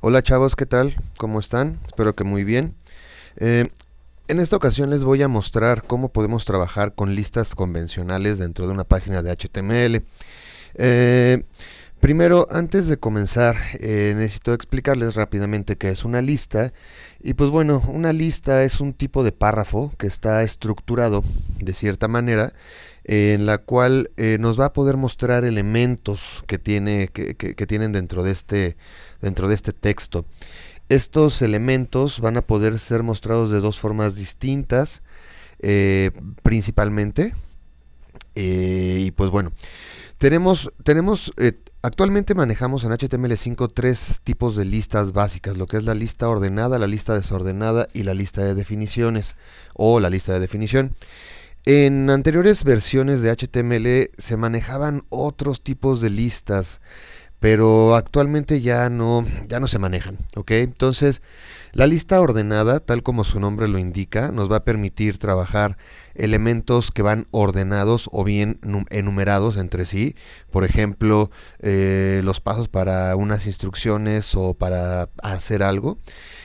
Hola chavos, ¿qué tal? ¿Cómo están? Espero que muy bien. Eh, en esta ocasión les voy a mostrar cómo podemos trabajar con listas convencionales dentro de una página de HTML. Eh, Primero, antes de comenzar, necesito explicarles rápidamente qué es una lista. Y pues bueno, una lista es un tipo de párrafo que está estructurado de cierta manera, en la cual nos va a poder mostrar elementos que tienen dentro de este texto. Estos elementos van a poder ser mostrados de dos formas distintas, principalmente. Y pues bueno, actualmente manejamos en HTML5 tres tipos de listas básicas, lo que es la lista ordenada, la lista desordenada y la lista de definiciones o la lista de definición. En anteriores versiones de HTML se manejaban otros tipos de listas, pero actualmente ya no se manejan, ¿ok? Entonces, la lista ordenada, tal como su nombre lo indica, nos va a permitir trabajar elementos que van ordenados o bien enumerados entre sí. Por ejemplo, los pasos para unas instrucciones o para hacer algo.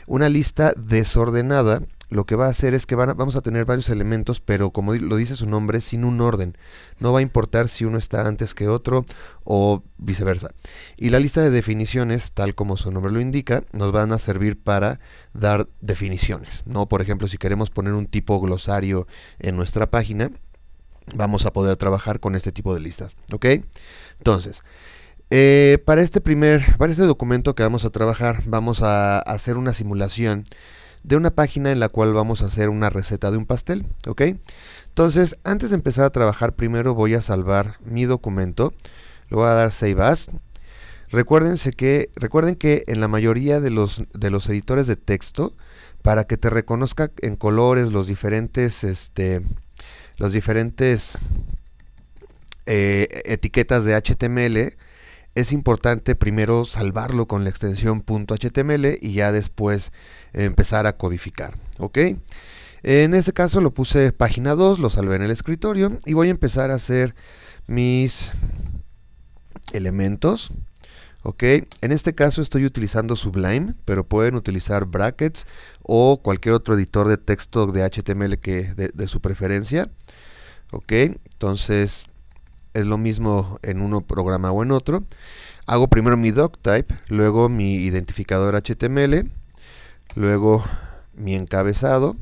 Una lista desordenada lo que va a hacer es que vamos a tener varios elementos, pero como lo dice su nombre, sin un orden. No va a importar si uno está antes que otro o viceversa. Y la lista de definiciones, tal como su nombre lo indica, nos van a servir para dar definiciones, ¿no? Por ejemplo, si queremos poner un tipo glosario en nuestra página, vamos a poder trabajar con este tipo de listas, ¿ok? Entonces, para este documento que vamos a trabajar, vamos a hacer una simulación de una página en la cual vamos a hacer una receta de un pastel, ¿ok? Entonces, antes de empezar a trabajar, primero voy a salvar mi documento, le voy a dar Save As. Recuerden que en la mayoría de los editores de texto, para que te reconozca en colores los diferentes etiquetas de HTML, es importante primero salvarlo con la extensión .html y ya después empezar a codificar, ¿ok? En este caso lo puse página 2, lo salvé en el escritorio y voy a empezar a hacer mis elementos, ¿ok? En este caso estoy utilizando Sublime, pero pueden utilizar Brackets o cualquier otro editor de texto de HTML de su preferencia, ¿ok? Entonces es lo mismo en uno programa o en otro. Hago primero mi doctype, luego mi identificador HTML, luego mi encabezado.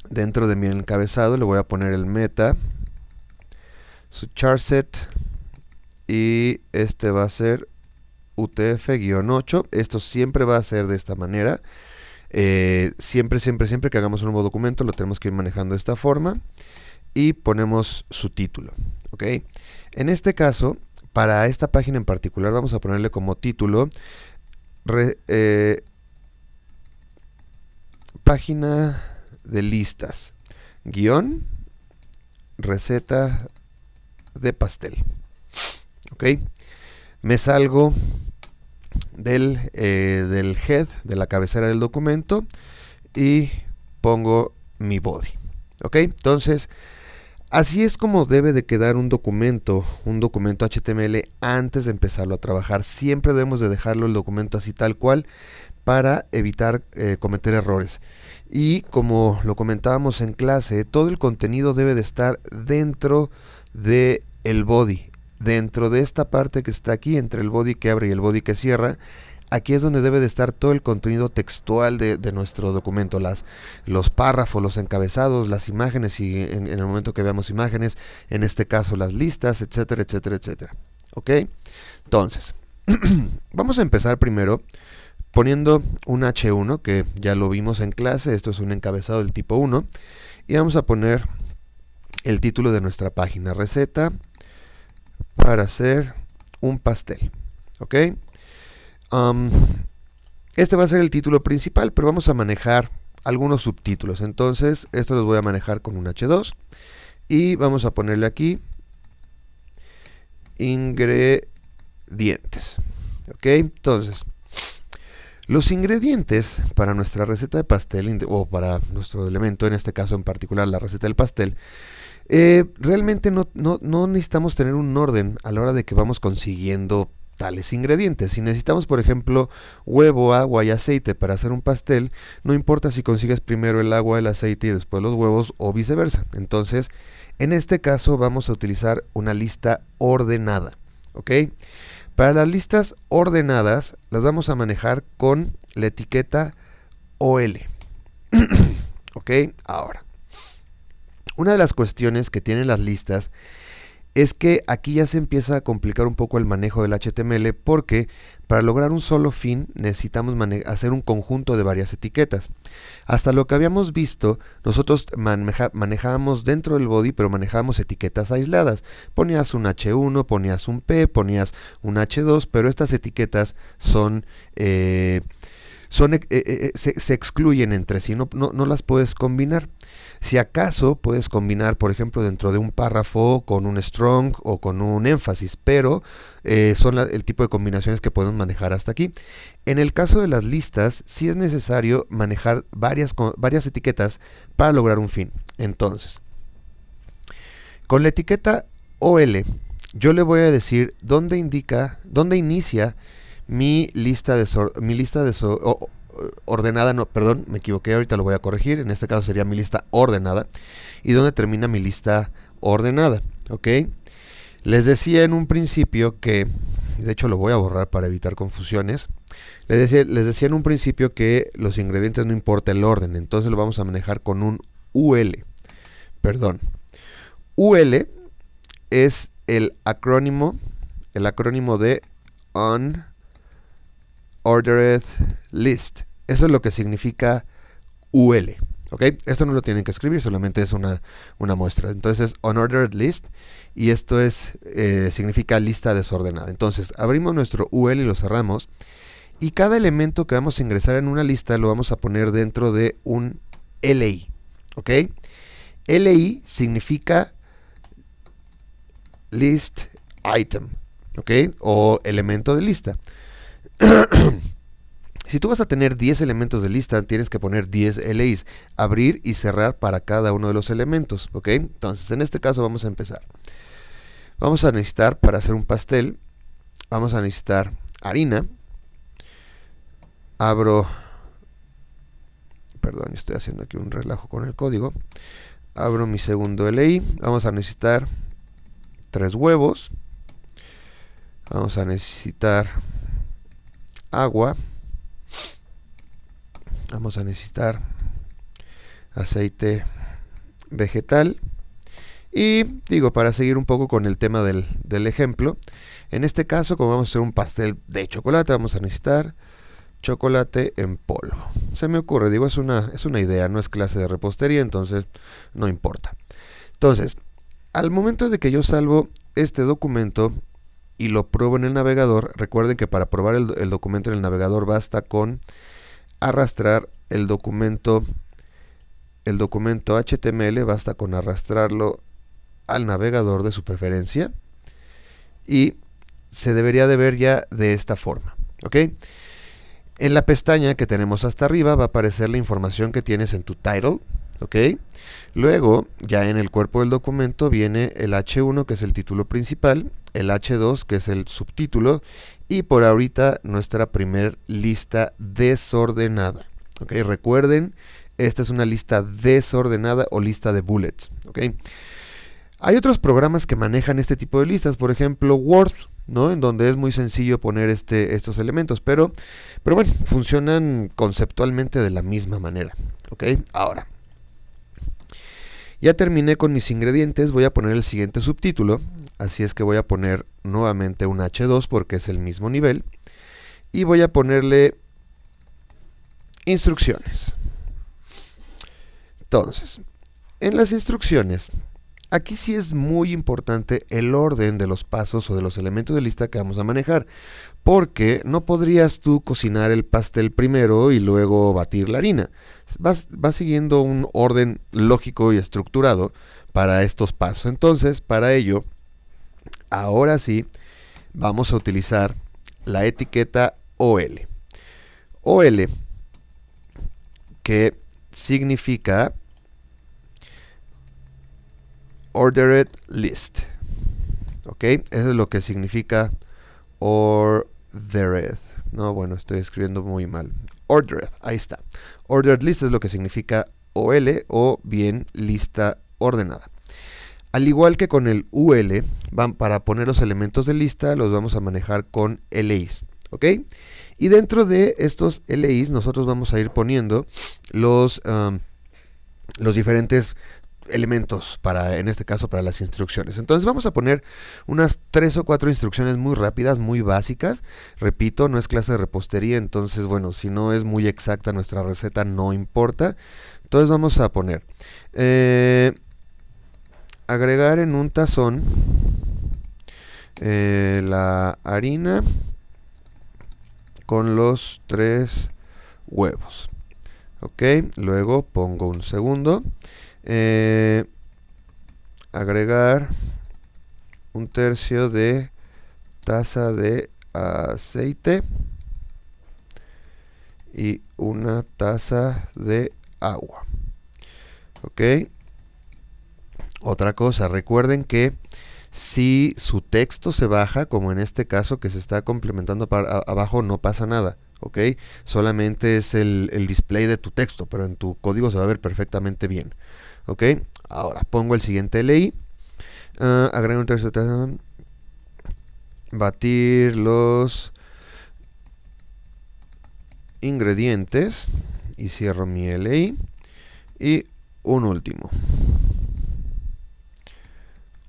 Dentro de mi encabezado le voy a poner el meta, su charset, y este va a ser UTF-8. Esto siempre va a ser de esta manera. Siempre que hagamos un nuevo documento lo tenemos que ir manejando de esta forma. Y ponemos su título, ¿ok? En este caso, para esta página en particular, vamos a ponerle como título página de listas, guión, receta de pastel, ¿ok? Me salgo del head, de la cabecera del documento, y pongo mi body, ¿ok? Entonces, así es como debe de quedar un documento HTML antes de empezarlo a trabajar. Siempre debemos de dejarlo el documento así tal cual para evitar cometer errores. Y como lo comentábamos en clase, todo el contenido debe de estar dentro de el body, dentro de esta parte que está aquí, entre el body que abre y el body que cierra. Aquí es donde debe de estar todo el contenido textual de nuestro documento, los párrafos, los encabezados, las imágenes, y en el momento que veamos imágenes, en este caso las listas, etcétera, etcétera, etcétera. ¿Ok? Entonces, vamos a empezar primero poniendo un H1, que ya lo vimos en clase. Esto es un encabezado del tipo 1, y vamos a poner el título de nuestra página: receta para hacer un pastel. ¿Ok? Este va a ser el título principal, pero vamos a manejar algunos subtítulos. Entonces, esto los voy a manejar con un H2 y vamos a ponerle aquí ingredientes. ¿Ok? Entonces, los ingredientes para nuestra receta de pastel, o para nuestro elemento, en este caso en particular la receta del pastel, realmente no necesitamos tener un orden a la hora de que vamos consiguiendo tales ingredientes. Si necesitamos, por ejemplo, huevo, agua y aceite para hacer un pastel, no importa si consigues primero el agua, el aceite y después los huevos o viceversa. Entonces, en este caso vamos a utilizar una lista ordenada, ¿ok? Para las listas ordenadas las vamos a manejar con la etiqueta OL. ¿Ok? Ahora, una de las cuestiones que tienen las listas es que aquí ya se empieza a complicar un poco el manejo del HTML porque para lograr un solo fin necesitamos hacer un conjunto de varias etiquetas. Hasta lo que habíamos visto, nosotros manejábamos dentro del body, pero manejábamos etiquetas aisladas. Ponías un H1, ponías un P, ponías un H2, pero estas etiquetas se excluyen entre sí, no las puedes combinar. Si acaso puedes combinar, por ejemplo, dentro de un párrafo con un strong o con un énfasis, pero son el tipo de combinaciones que podemos manejar hasta aquí. En el caso de las listas, sí es necesario manejar varias etiquetas para lograr un fin. Entonces, con la etiqueta OL, yo le voy a decir dónde inicia mi lista ordenada, no, perdón, me equivoqué, ahorita lo voy a corregir, en este caso sería mi lista ordenada, y dónde termina mi lista ordenada, ¿ok? Les decía en un principio que, de hecho lo voy a borrar para evitar confusiones, les decía en un principio que los ingredientes no importa el orden, entonces lo vamos a manejar con un UL, perdón. UL es el acrónimo de Unordered List. Eso es lo que significa UL. ¿Ok? Esto no lo tienen que escribir, solamente es una muestra. Entonces es Unordered List y esto significa lista desordenada. Entonces abrimos nuestro UL y lo cerramos. Y cada elemento que vamos a ingresar en una lista lo vamos a poner dentro de un LI. ¿Ok? LI significa List Item. ¿Ok? O elemento de lista. Si tú vas a tener 10 elementos de lista, tienes que poner 10 LIs, abrir y cerrar para cada uno de los elementos, ¿ok? Entonces, en este caso vamos a empezar. Vamos a necesitar, para hacer un pastel, vamos a necesitar harina. Perdón, estoy haciendo aquí un relajo con el código. Abro mi segundo LI, vamos a necesitar 3 huevos. Vamos a necesitar agua. Vamos a necesitar aceite vegetal. Y digo, para seguir un poco con el tema del ejemplo, en este caso, como vamos a hacer un pastel de chocolate, vamos a necesitar chocolate en polvo. Se me ocurre, digo, es una idea, no es clase de repostería, entonces no importa. Entonces, al momento de que yo salvo este documento y lo pruebo en el navegador, recuerden que para probar el documento en el navegador basta con arrastrar el documento HTML, basta con arrastrarlo al navegador de su preferencia y se debería de ver ya de esta forma, ¿ok? En la pestaña que tenemos hasta arriba va a aparecer la información que tienes en tu title, ¿ok? Luego, ya en el cuerpo del documento viene el H1, que es el título principal, el H2, que es el subtítulo, y por ahorita nuestra primer lista desordenada, ¿ok? Recuerden, esta es una lista desordenada o lista de bullets, ¿ok? Hay otros programas que manejan este tipo de listas, por ejemplo Word, ¿no? En donde es muy sencillo poner estos elementos, pero bueno, funcionan conceptualmente de la misma manera, ¿ok? Ahora, ya terminé con mis ingredientes, voy a poner el siguiente subtítulo, así es que voy a poner nuevamente un H2 porque es el mismo nivel, y voy a ponerle instrucciones. Entonces, en las instrucciones, aquí sí es muy importante el orden de los pasos o de los elementos de lista que vamos a manejar, porque no podrías tú cocinar el pastel primero y luego batir la harina. Vas siguiendo un orden lógico y estructurado para estos pasos. Entonces, para ello, ahora sí, vamos a utilizar la etiqueta OL. OL, que significa Ordered List. ¿Ok? Eso es lo que significa ordered. No, bueno, estoy escribiendo muy mal. Ordered, ahí está. Ordered list es lo que significa OL o bien lista ordenada. Al igual que con el UL, para poner los elementos de lista los vamos a manejar con LIs, ¿ok? Y dentro de estos LIs nosotros vamos a ir poniendo los diferentes elementos en este caso para las instrucciones. Entonces vamos a poner unas 3 o 4 instrucciones muy rápidas, muy básicas. Repito, no es clase de repostería, entonces bueno, si no es muy exacta nuestra receta no importa. Entonces vamos a poner agregar en un tazón la harina con los 3 huevos. Ok, luego pongo un segundo. Agregar un tercio de taza de aceite y una taza de agua. Ok. Otra cosa, recuerden que si su texto se baja, como en este caso que se está complementando para abajo, no pasa nada, ¿ok? Solamente es el display de tu texto, pero en tu código se va a ver perfectamente bien, ¿ok? Ahora pongo el siguiente LI, agrego un tercio de batir los ingredientes y cierro mi LI y un último.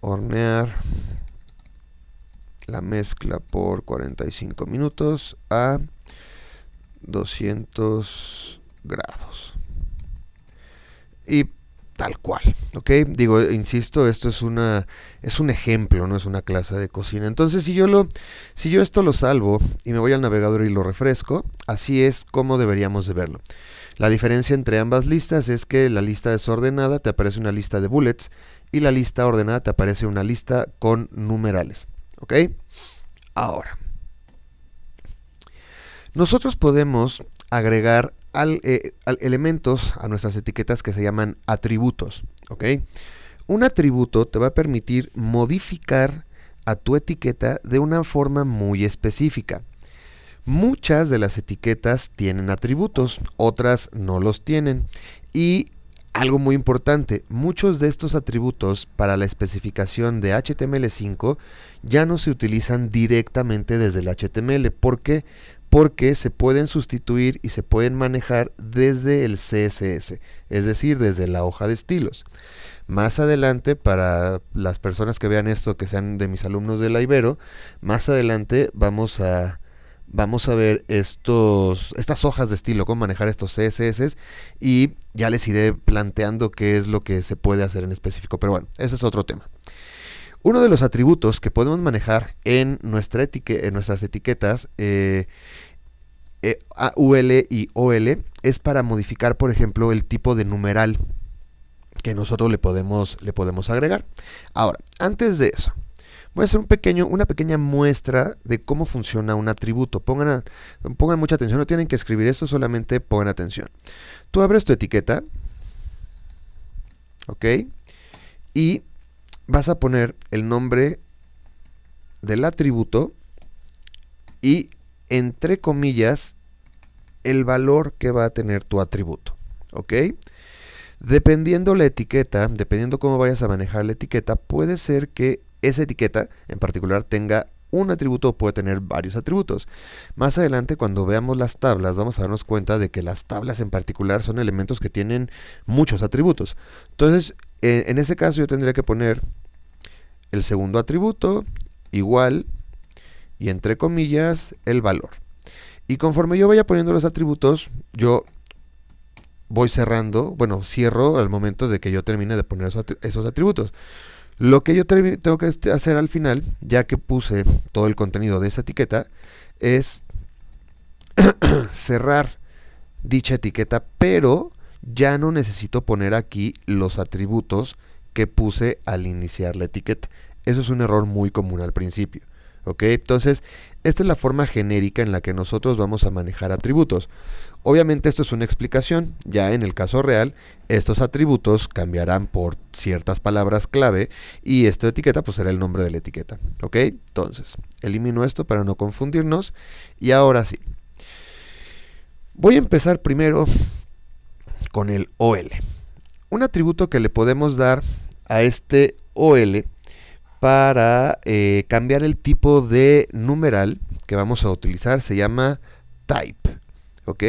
Hornear la mezcla por 45 minutos a 200 grados. Y tal cual, ¿ok? Digo, insisto, esto es un ejemplo, no es una clase de cocina. Entonces, si yo esto lo salvo y me voy al navegador y lo refresco, así es como deberíamos de verlo. La diferencia entre ambas listas es que la lista desordenada te aparece una lista de bullets y la lista ordenada te aparece una lista con numerales, ¿ok? Ahora, nosotros podemos agregar elementos a nuestras etiquetas que se llaman atributos, ¿ok? Un atributo te va a permitir modificar a tu etiqueta de una forma muy específica. Muchas de las etiquetas tienen atributos, otras no los tienen. Y algo muy importante, muchos de estos atributos para la especificación de HTML5 ya no se utilizan directamente desde el HTML. ¿Por qué? Porque se pueden sustituir y se pueden manejar desde el CSS, es decir, desde la hoja de estilos. Más adelante, para las personas que vean esto, que sean de mis alumnos de la Ibero, más adelante vamos a ver estas hojas de estilo, cómo manejar estos CSS, y ya les iré planteando qué es lo que se puede hacer en específico. Pero bueno, ese es otro tema. Uno de los atributos que podemos manejar en nuestras etiquetas AUL y OL es para modificar, por ejemplo, el tipo de numeral que nosotros le podemos agregar. Ahora, antes de eso, voy a hacer una pequeña muestra de cómo funciona un atributo. Pongan mucha atención, no tienen que escribir esto, solamente pongan atención. Tú abres tu etiqueta, ¿ok? Y vas a poner el nombre del atributo y, entre comillas, el valor que va a tener tu atributo, ¿ok? Dependiendo la etiqueta, dependiendo cómo vayas a manejar la etiqueta, puede ser que esa etiqueta en particular tenga un atributo o puede tener varios atributos. Más adelante, cuando veamos las tablas, vamos a darnos cuenta de que las tablas en particular son elementos que tienen muchos atributos. Entonces, en ese caso yo tendría que poner el segundo atributo igual y entre comillas el valor. Y conforme yo vaya poniendo los atributos, yo voy cerrando, cierro al momento de que yo termine de poner esos atributos. Lo que yo tengo que hacer al final, ya que puse todo el contenido de esa etiqueta, es cerrar dicha etiqueta, pero ya no necesito poner aquí los atributos que puse al iniciar la etiqueta. Eso es un error muy común al principio, ¿Ok? Entonces, esta es la forma genérica en la que nosotros vamos a manejar atributos. Obviamente esto es una explicación, ya en el caso real, estos atributos cambiarán por ciertas palabras clave y esta etiqueta pues será el nombre de la etiqueta, ¿ok? Entonces, elimino esto para no confundirnos y ahora sí. Voy a empezar primero con el OL. Un atributo que le podemos dar a este OL para cambiar el tipo de numeral que vamos a utilizar se llama type, ¿ok?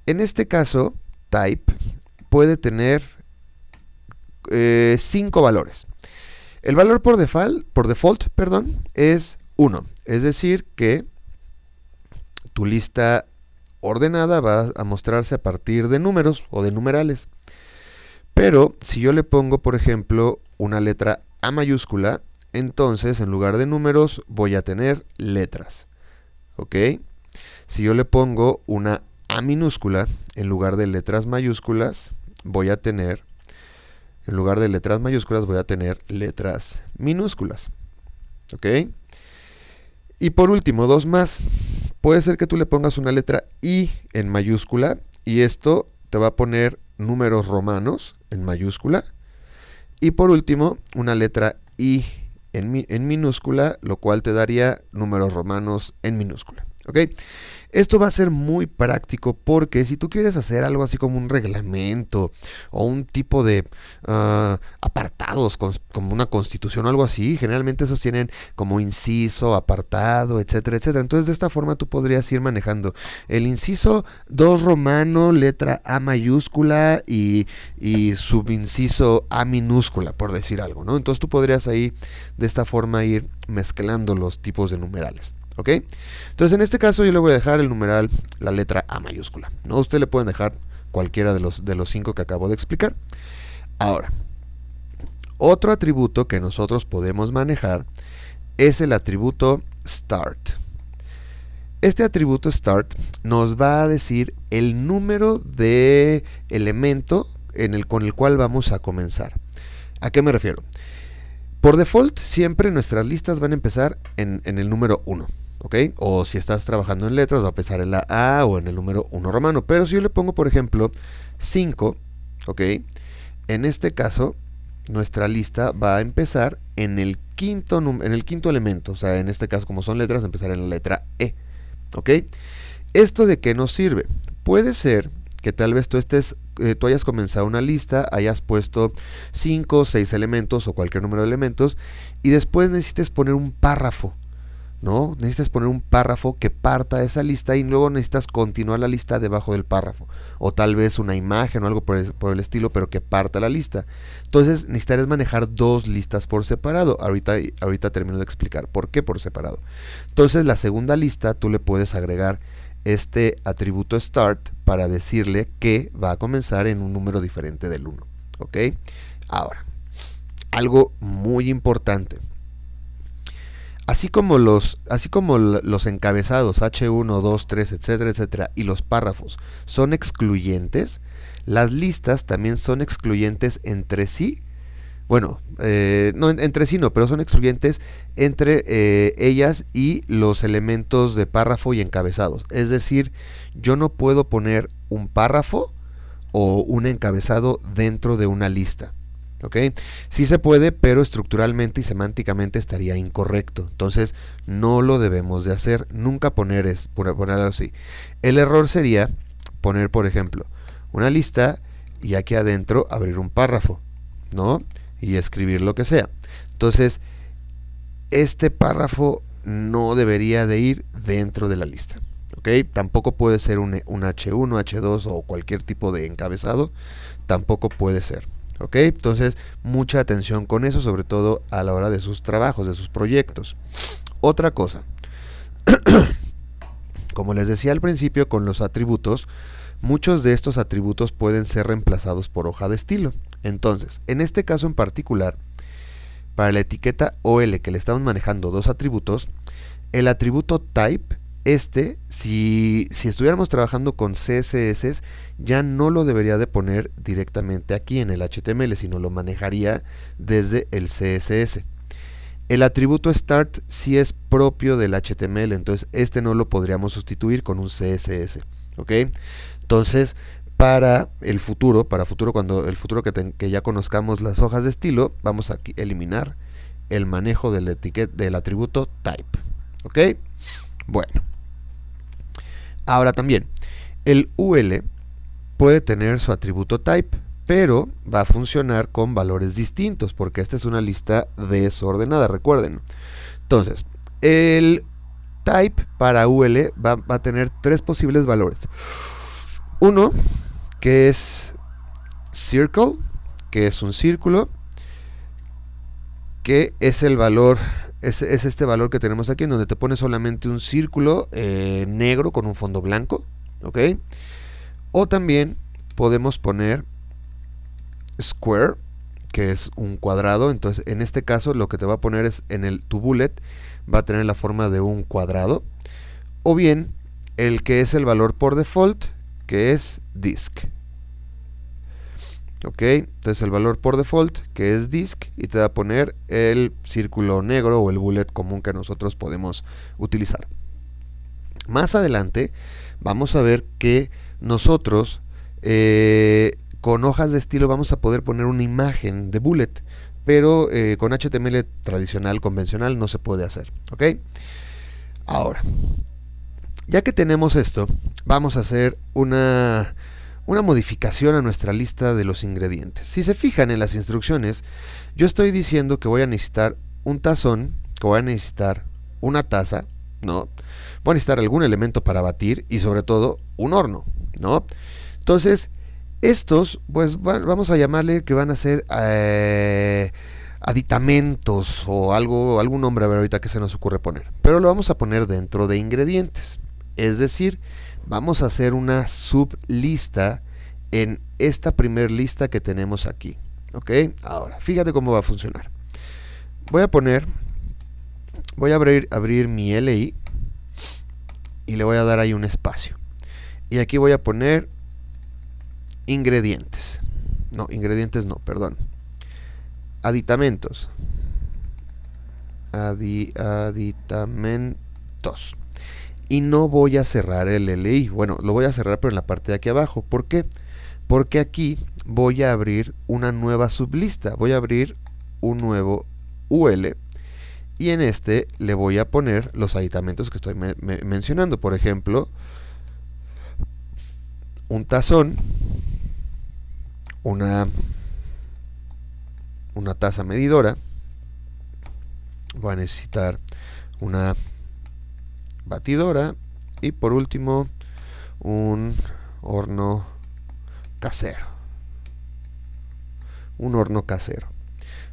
En este caso, type puede tener 5 valores. El valor por default, es 1. Es decir que tu lista ordenada va a mostrarse a partir de números o de numerales. Pero si yo le pongo, por ejemplo, una letra A mayúscula, entonces en lugar de números voy a tener letras. ¿Ok? Si yo le pongo una A minúscula, en lugar de letras mayúsculas, voy a tener letras minúsculas. ¿Ok? Y por último, dos más. Puede ser que tú le pongas una letra I en mayúscula y esto te va a poner números romanos en mayúscula. Y por último, una letra I en minúscula, lo cual te daría números romanos en minúscula. ¿Ok? Esto va a ser muy práctico porque si tú quieres hacer algo así como un reglamento o un tipo de apartados como una constitución o algo así, generalmente esos tienen como inciso, apartado, etcétera, etcétera. Entonces de esta forma tú podrías ir manejando el inciso 2 romano, letra A mayúscula y subinciso A minúscula, por decir algo, ¿no? Entonces tú podrías ahí de esta forma ir mezclando los tipos de numerales. ¿Ok? Entonces en este caso yo le voy a dejar el numeral, la letra A mayúscula, ¿no? Usted le pueden dejar cualquiera de los 5 que acabo de explicar. Ahora, otro atributo que nosotros podemos manejar es el atributo start. Este atributo start nos va a decir el número de elemento con el cual vamos a comenzar. ¿A qué me refiero? Por default, siempre nuestras listas van a empezar en el número 1. ¿Ok? O si estás trabajando en letras va a empezar en la A o en el número 1 romano. Pero si yo le pongo, por ejemplo, 5, ¿ok? En este caso, nuestra lista va a empezar en el quinto elemento. O sea, en este caso, como son letras, empezar en la letra E. ¿Ok? ¿Esto de qué nos sirve? Puede ser que tal vez tú hayas comenzado una lista, hayas puesto 5, 6 elementos o cualquier número de elementos y después necesites poner un párrafo, ¿no? Necesitas poner un párrafo que parta esa lista y luego necesitas continuar la lista debajo del párrafo. O tal vez una imagen o algo por el estilo, pero que parta la lista. Entonces necesitarías manejar 2 listas por separado. Ahorita termino de explicar por qué por separado. Entonces la segunda lista tú le puedes agregar este atributo start para decirle que va a comenzar en un número diferente del 1. ¿Ok? Ahora, algo muy importante. Así como los encabezados H1, 2, 3, etcétera, etcétera, y los párrafos son excluyentes, las listas también son excluyentes entre sí. Bueno, no entre sí no, pero son excluyentes entre ellas y los elementos de párrafo y encabezados. Es decir, yo no puedo poner un párrafo o un encabezado dentro de una lista. ¿Ok? Sí se puede, pero estructuralmente y semánticamente estaría incorrecto. Entonces, no lo debemos de hacer. Nunca ponerlo así. El error sería poner, por ejemplo, una lista y aquí adentro abrir un párrafo, ¿no? Y escribir lo que sea. Entonces, este párrafo no debería de ir dentro de la lista. ¿Ok? Tampoco puede ser un H1, H2 o cualquier tipo de encabezado. Tampoco puede ser. ¿Ok? Entonces, mucha atención con eso, sobre todo a la hora de sus trabajos, de sus proyectos. Otra cosa, como les decía al principio con los atributos, muchos de estos atributos pueden ser reemplazados por hoja de estilo. Entonces, en este caso en particular, para la etiqueta OL que le estamos manejando 2 atributos, el atributo type, si estuviéramos trabajando con CSS, ya no lo debería de poner directamente aquí en el HTML, sino lo manejaría desde el CSS. El atributo start sí es propio del HTML, entonces este no lo podríamos sustituir con un CSS, ¿ok? Entonces, para el futuro, cuando el futuro que ya conozcamos las hojas de estilo, vamos a eliminar el manejo del atributo type, ¿ok? Bueno, ahora también, el UL puede tener su atributo type, pero va a funcionar con valores distintos, porque esta es una lista desordenada, recuerden. Entonces, el type para UL va a tener tres posibles valores. Uno, que es circle, que es un círculo, que es el valor, es este valor que tenemos aquí, en donde te pone solamente un círculo negro con un fondo blanco, ¿ok? O también podemos poner square, que es un cuadrado. Entonces en este caso lo que te va a poner es tu bullet va a tener la forma de un cuadrado, o bien el que es el valor por default, que es disk, ok. Entonces el valor por default, que es disk, y te va a poner el círculo negro o el bullet común que nosotros podemos utilizar. Más adelante vamos a ver que nosotros con hojas de estilo vamos a poder poner una imagen de bullet, pero con HTML tradicional, convencional, no se puede hacer, ¿ok? Ahora, ya que tenemos esto, vamos a hacer una modificación a nuestra lista de los ingredientes. Si se fijan en las instrucciones, yo estoy diciendo que voy a necesitar un tazón, que voy a necesitar una taza, ¿no? Voy a necesitar algún elemento para batir y sobre todo un horno, ¿no? Entonces, estos, pues vamos a llamarle que van a ser aditamentos o algún nombre, a ver ahorita que se nos ocurre poner. Pero lo vamos a poner dentro de ingredientes. Es decir, vamos a hacer una sublista en esta primer lista que tenemos aquí. ¿Ok? Ahora, fíjate cómo va a funcionar. Voy a abrir mi LI y le voy a dar ahí un espacio. Y aquí voy a poner ingredientes. No, ingredientes no, perdón. Aditamentos. Aditamentos. Y no voy a cerrar el LI. Bueno, lo voy a cerrar pero en la parte de aquí abajo. ¿Por qué? Porque aquí voy a abrir una nueva sublista. Voy a abrir un nuevo UL. Y en este le voy a poner los aditamentos que estoy mencionando. Por ejemplo, un tazón, una taza medidora, voy a necesitar una batidora y por último un horno casero.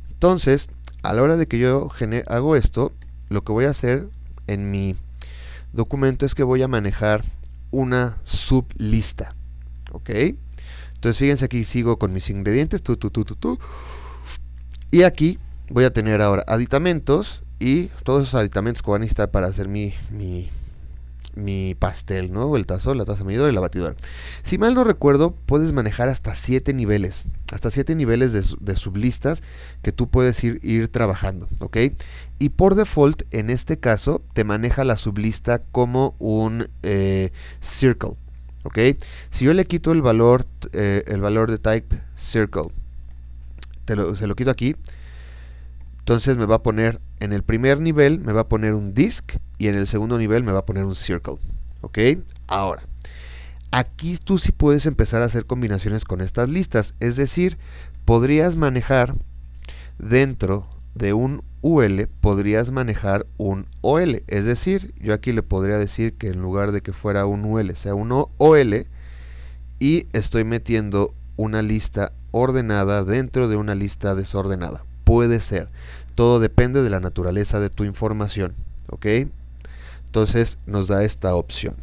Entonces, a la hora de que yo hago esto, lo que voy a hacer en mi documento es que voy a manejar una sublista, ¿ok? Entonces fíjense, aquí sigo con mis ingredientes, y aquí voy a tener ahora aditamentos y todos esos aditamentos que van a necesitar para hacer mi pastel, ¿no? El tazón, la taza medidora y la batidora. Si mal no recuerdo, puedes manejar hasta 7 niveles. Hasta 7 niveles de sublistas que tú puedes ir trabajando, ¿ok? Y por default, en este caso, te maneja la sublista como un circle, ¿ok? Si yo le quito el valor de type circle, se lo quito aquí, entonces me va a poner, en el primer nivel me va a poner un disk y en el segundo nivel me va a poner un circle, ¿ok? Ahora, aquí tú sí puedes empezar a hacer combinaciones con estas listas, es decir, podrías manejar dentro de un UL, podrías manejar un OL, es decir, yo aquí le podría decir que en lugar de que fuera un UL, sea un OL, y estoy metiendo una lista ordenada dentro de una lista desordenada. Puede ser, todo depende de la naturaleza de tu información, ¿ok? Entonces nos da esta opción.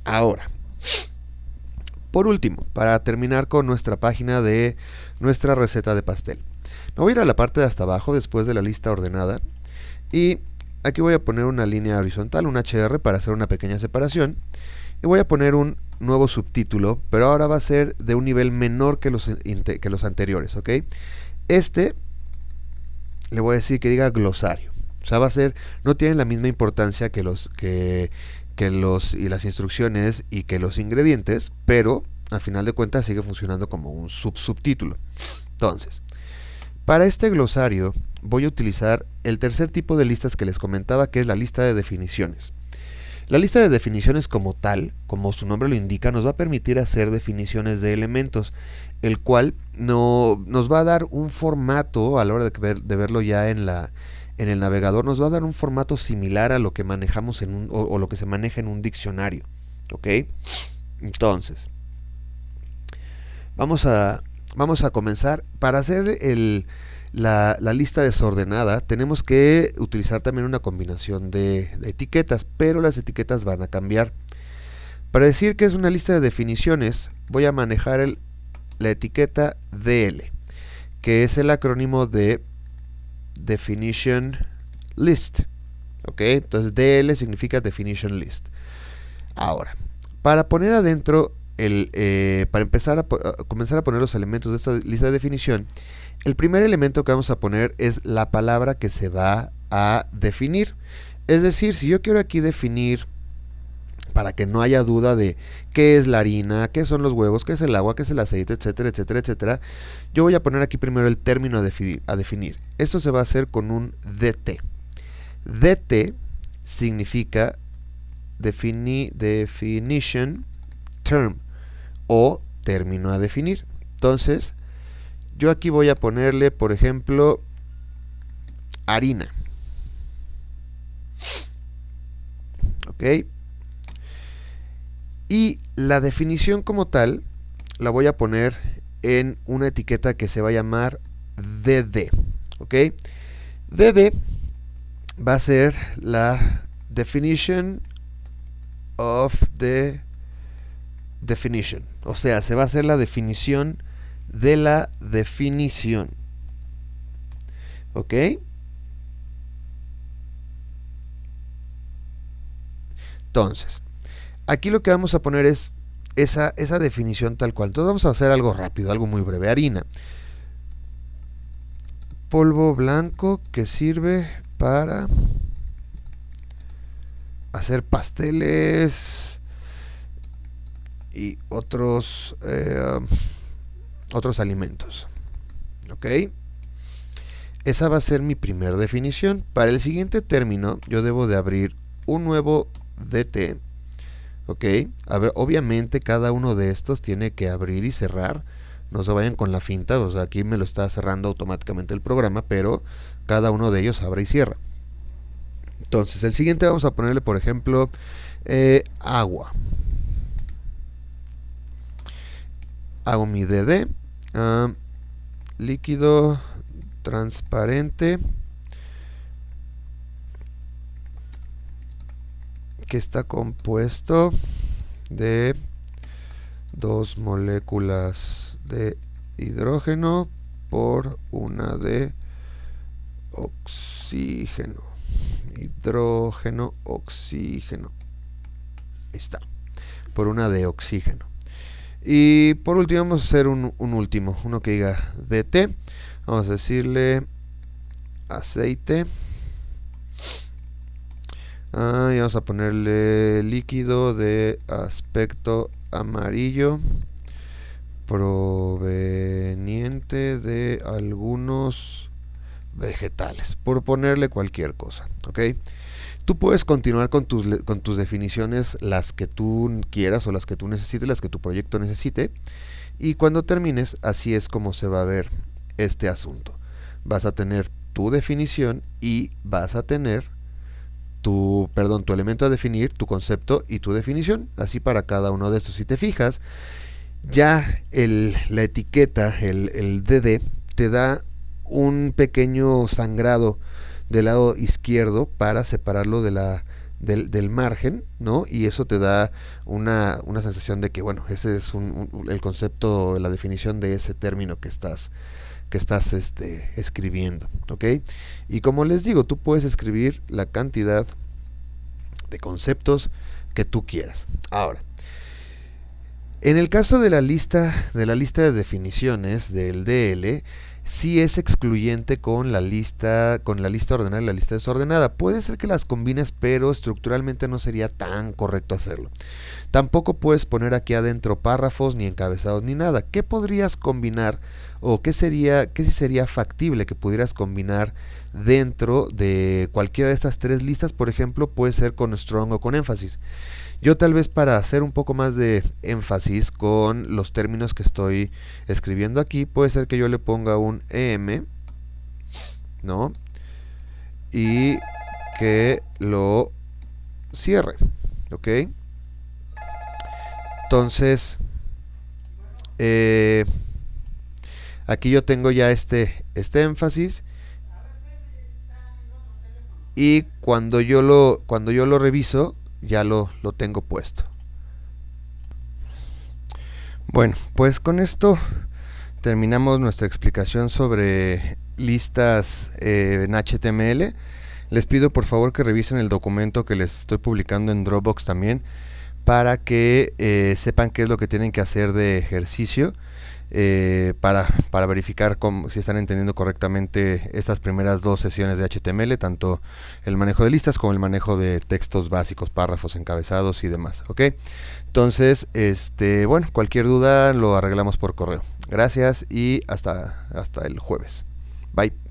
Ahora, por último, para terminar con nuestra página de nuestra receta de pastel, me voy a ir a la parte de hasta abajo después de la lista ordenada y aquí voy a poner una línea horizontal, un HR, para hacer una pequeña separación, y voy a poner un nuevo subtítulo, pero ahora va a ser de un nivel menor que los anteriores, ¿ok? Este le voy a decir que diga glosario. O sea, va a ser, no tienen la misma importancia que las instrucciones y que los ingredientes, pero al final de cuentas sigue funcionando como un subtítulo. Entonces, para este glosario voy a utilizar el tercer tipo de listas que les comentaba, que es la lista de definiciones. La lista de definiciones como tal, como su nombre lo indica, nos va a permitir hacer definiciones de elementos, el cual nos va a dar un formato, a la hora de verlo ya en el navegador, nos va a dar un formato similar a lo que manejamos o lo que se maneja en un diccionario. ¿Ok? Entonces, vamos a comenzar. Para hacer la lista desordenada tenemos que utilizar también una combinación de etiquetas, pero las etiquetas van a cambiar. Para decir que es una lista de definiciones, voy a manejar la etiqueta DL, que es el acrónimo de Definition List. ¿Ok? Entonces DL significa Definition List. Ahora, para poner adentro para comenzar a poner los elementos de esta lista de definición, el primer elemento que vamos a poner es la palabra que se va a definir. Es decir, si yo quiero aquí definir, para que no haya duda de qué es la harina, qué son los huevos, qué es el agua, qué es el aceite, etcétera, etcétera, etcétera, yo voy a poner aquí primero el término a definir. Esto se va a hacer con un DT. DT significa Definition Term, o término a definir. Entonces, yo aquí voy a ponerle, por ejemplo, harina. ¿Ok? Y la definición como tal la voy a poner en una etiqueta que se va a llamar DD. ¿Ok? DD va a ser la Definition of the Definition. O sea, se va a hacer la definición de la definición. ¿Ok? Entonces, aquí lo que vamos a poner es esa definición tal cual. Entonces vamos a hacer algo rápido, algo muy breve. Harina. Polvo blanco que sirve para hacer pasteles y otros alimentos. ¿Ok? Esa va a ser mi primera definición. Para el siguiente término yo debo de abrir un nuevo DT. ¿Ok? A ver, obviamente cada uno de estos tiene que abrir y cerrar. No se vayan con la finta, o sea, aquí me lo está cerrando automáticamente el programa, pero cada uno de ellos abre y cierra. Entonces, el siguiente vamos a ponerle, por ejemplo, agua. Hago mi DD, líquido transparente que está compuesto de 2 moléculas de hidrógeno por una de oxígeno. Hidrógeno, oxígeno. Ahí está. Por una de oxígeno. Y por último vamos a hacer un último, uno que diga DT. Vamos a decirle aceite. Y vamos a ponerle líquido de aspecto amarillo proveniente de algunos vegetales, por ponerle cualquier cosa. ¿Ok? Tú puedes continuar con tus definiciones, las que tú quieras o las que tú necesites, las que tu proyecto necesite, y cuando termines, así es como se va a ver este asunto. Vas a tener tu definición y vas a tener tu elemento a definir, tu concepto y tu definición, así para cada uno de estos. Si te fijas, ya la etiqueta, el DD, te da un pequeño sangrado del lado izquierdo para separarlo del margen, ¿no? Y eso te da una sensación de que, bueno, ese es el concepto, la definición de ese término que estás escribiendo, ¿ok? Y como les digo, tú puedes escribir la cantidad de conceptos que tú quieras. Ahora, en el caso de la lista de definiciones del DL, sí es excluyente con la lista ordenada y la lista desordenada. Puede ser que las combines, pero estructuralmente no sería tan correcto hacerlo. Tampoco puedes poner aquí adentro párrafos, ni encabezados, ni nada. ¿Qué podrías combinar o qué sí sería factible que pudieras combinar dentro de cualquiera de estas tres listas? Por ejemplo, puede ser con strong o con énfasis. Yo tal vez, para hacer un poco más de énfasis con los términos que estoy escribiendo aquí, puede ser que yo le ponga un EM, ¿no? Y que lo cierre, ¿ok? Entonces, aquí yo tengo ya este énfasis, y cuando yo lo reviso, ya lo tengo puesto. Bueno, pues con esto terminamos nuestra explicación sobre listas en HTML. Les pido por favor que revisen el documento que les estoy publicando en Dropbox también, para que sepan qué es lo que tienen que hacer de ejercicio para verificar si están entendiendo correctamente estas primeras dos sesiones de HTML, tanto el manejo de listas como el manejo de textos básicos, párrafos, encabezados y demás, ¿ok? Entonces, bueno, cualquier duda lo arreglamos por correo. Gracias y hasta el jueves. Bye.